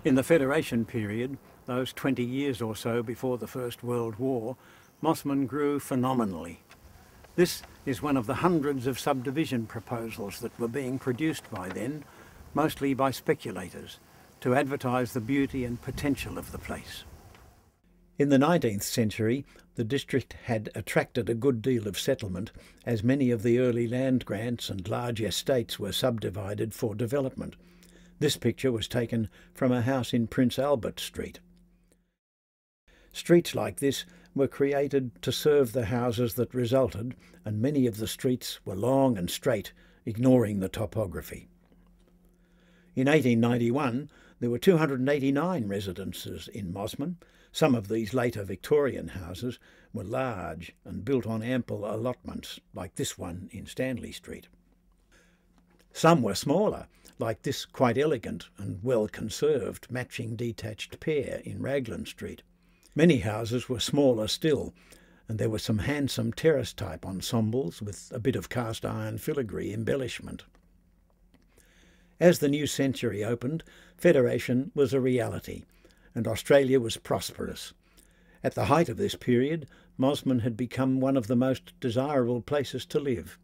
In the Federation period, those 20 years or so before the First World War, Mosman grew phenomenally. This is one of the hundreds of subdivision proposals that were being produced by then, mostly by speculators, to advertise the beauty and potential of the place. In the 19th century, the district had attracted a good deal of settlement, as many of the early land grants and large estates were subdivided for development. This picture was taken from a house in Prince Albert Street. Streets like this were created to serve the houses that resulted, and many of the streets were long and straight, ignoring the topography. In 1891, there were 289 residences in Mosman. Some of these later Victorian houses were large and built on ample allotments, like this one in Stanley Street. Some were smaller, like this quite elegant and well-conserved matching detached pair in Raglan Street. Many houses were smaller still, and there were some handsome terrace-type ensembles with a bit of cast-iron filigree embellishment. As the new century opened, Federation was a reality, and Australia was prosperous. At the height of this period, Mosman had become one of the most desirable places to live.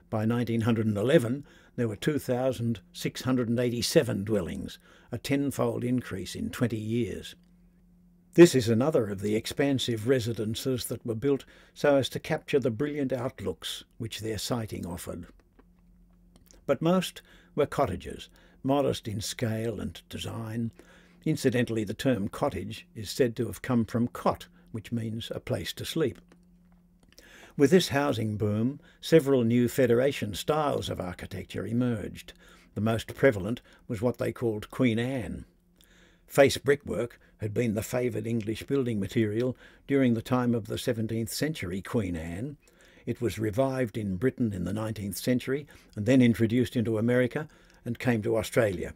By 1911, there were 2,687 dwellings, a tenfold increase in 20 years. This is another of the expansive residences that were built so as to capture the brilliant outlooks which their siting offered. But most were cottages, modest in scale and design. Incidentally, the term cottage is said to have come from cot, which means a place to sleep. With this housing boom, several new Federation styles of architecture emerged. The most prevalent was what they called Queen Anne. Face brickwork had been the favoured English building material during the time of the 17th century Queen Anne. It was revived in Britain in the 19th century and then introduced into America and came to Australia.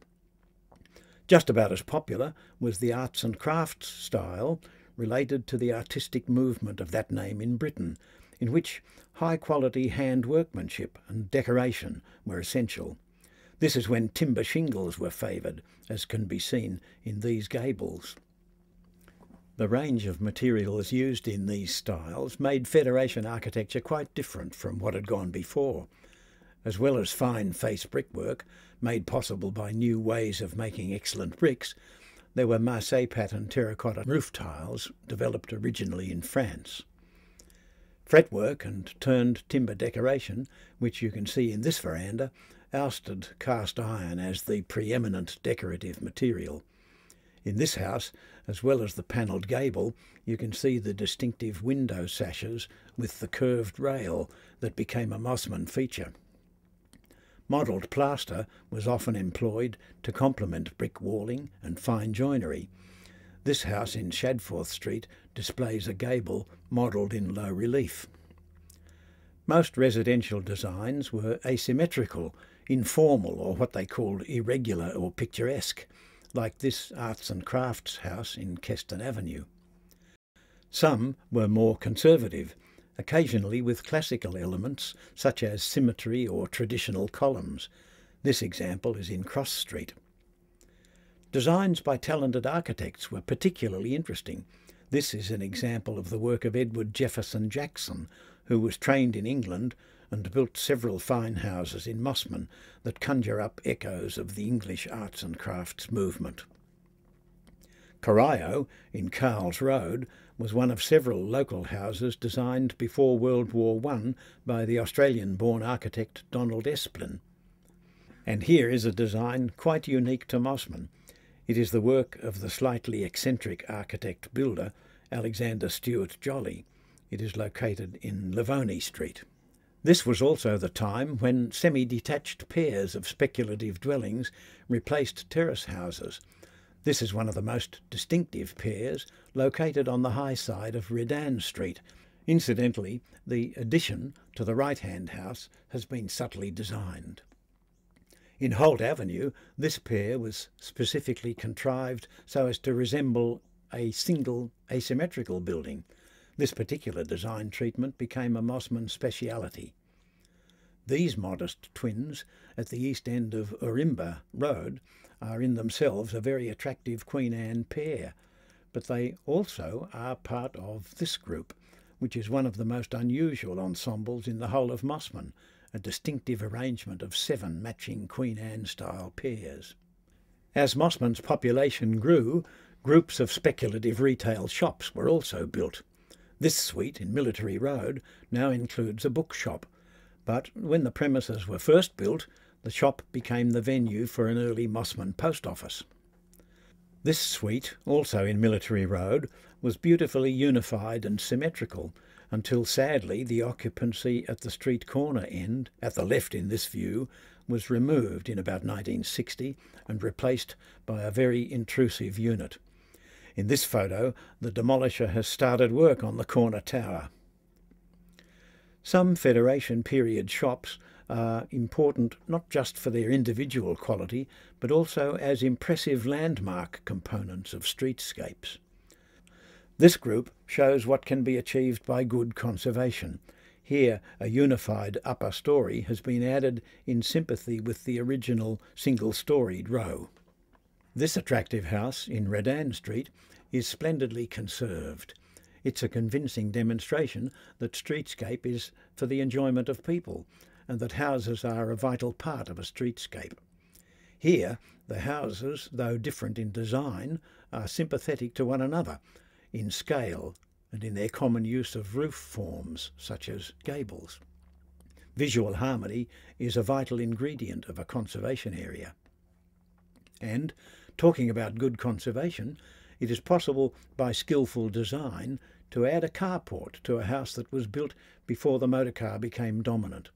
Just about as popular was the arts and crafts style related to the artistic movement of that name in Britain, in which high-quality hand workmanship and decoration were essential. This is when timber shingles were favoured, as can be seen in these gables. The range of materials used in these styles made Federation architecture quite different from what had gone before. As well as fine face brickwork, made possible by new ways of making excellent bricks, there were Marseille pattern terracotta roof tiles developed originally in France. Fretwork and turned timber decoration, which you can see in this veranda, ousted cast iron as the preeminent decorative material. In this house, as well as the panelled gable, you can see the distinctive window sashes with the curved rail that became a Mosman feature. Modelled plaster was often employed to complement brick walling and fine joinery. This house in Shadforth Street displays a gable modelled in low relief. Most residential designs were asymmetrical, informal, or what they called irregular or picturesque, like this arts and crafts house in Keston Avenue. Some were more conservative, occasionally with classical elements such as symmetry or traditional columns. This example is in Cross Street. Designs by talented architects were particularly interesting. This is an example of the work of Edward Jefferson Jackson, who was trained in England and built several fine houses in Mosman that conjure up echoes of the English arts and crafts movement. Corio, in Carl's Road, was one of several local houses designed before World War I by the Australian-born architect Donald Esplin. And here is a design quite unique to Mosman. It is the work of the slightly eccentric architect-builder Alexander Stewart Jolly. It is located in Livoni Street. This was also the time when semi-detached pairs of speculative dwellings replaced terrace houses. This is one of the most distinctive pairs, located on the high side of Redan Street. Incidentally, the addition to the right-hand house has been subtly designed. In Holt Avenue, this pair was specifically contrived so as to resemble a single asymmetrical building. This particular design treatment became a Mosman speciality. These modest twins at the east end of Urimba Road are in themselves a very attractive Queen Anne pair, but they also are part of this group, which is one of the most unusual ensembles in the whole of Mosman, a distinctive arrangement of 7 matching Queen Anne-style pairs. As Mosman's population grew, groups of speculative retail shops were also built. This suite in Military Road now includes a bookshop, but when the premises were first built, the shop became the venue for an early Mosman post office. This suite, also in Military Road, was beautifully unified and symmetrical, until sadly the occupancy at the street corner end, at the left in this view, was removed in about 1960 and replaced by a very intrusive unit. In this photo, the demolisher has started work on the corner tower. Some Federation period shops are important not just for their individual quality, but also as impressive landmark components of streetscapes. This group shows what can be achieved by good conservation. Here, a unified upper story has been added in sympathy with the original single-storied row. This attractive house in Redan Street is splendidly conserved. It's a convincing demonstration that streetscape is for the enjoyment of people, and that houses are a vital part of a streetscape. Here, the houses, though different in design, are sympathetic to one another, in scale and in their common use of roof forms, such as gables. Visual harmony is a vital ingredient of a conservation area. And, talking about good conservation, it is possible by skillful design to add a carport to a house that was built before the motorcar became dominant.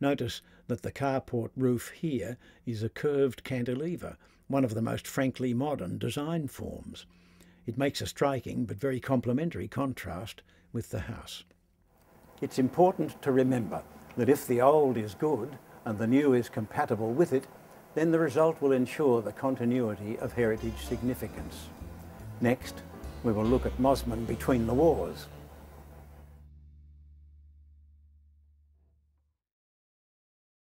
Notice that the carport roof here is a curved cantilever, one of the most frankly modern design forms. It makes a striking but very complementary contrast with the house. It's important to remember that if the old is good and the new is compatible with it, then the result will ensure the continuity of heritage significance. Next, we will look at Mosman between the wars.